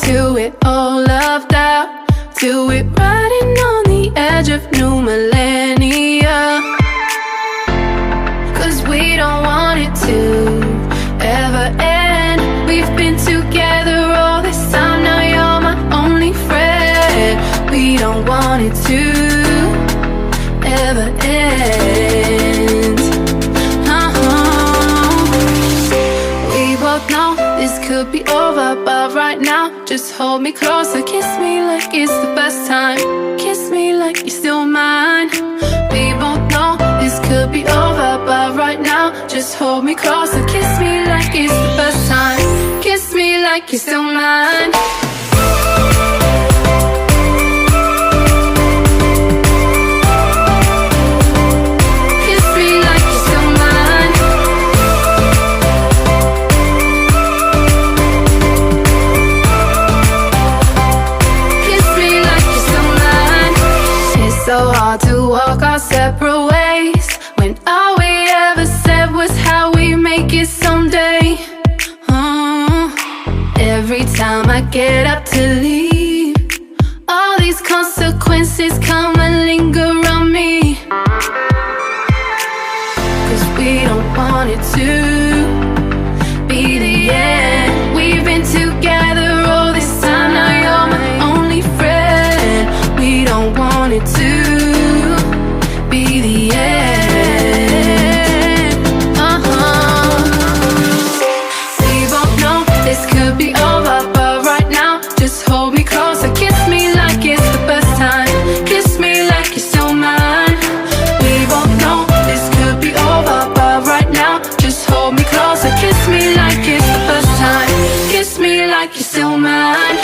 till we're all loved out, till we're riding on the edge of new millennia. Cause we don't want it to ever end. We've been together all this time, now you're my only friend. We don't want it to ever end. We both know this could be over, but right now just hold me closer. Kiss me like it's the best time. Kiss me like you're still mine. We both know this could be over, but right now just hold me closer. Kiss me like it's the best time. Kiss me like you're still mine. So hard to walk our separate ways when all we ever said was how we make it someday. Every time I get up to leave, all these consequences come and linger on me. Cause we don't want it to be the end. We've been together all this time, now you're my only friend. We don't want it to be the end. We both know this could be over, but right now just hold me closer. Kiss me like it's the best time. Kiss me like you're still mine. We both know this could be over, but right now just hold me closer. Kiss me like it's the best time. Kiss me like you're still mine.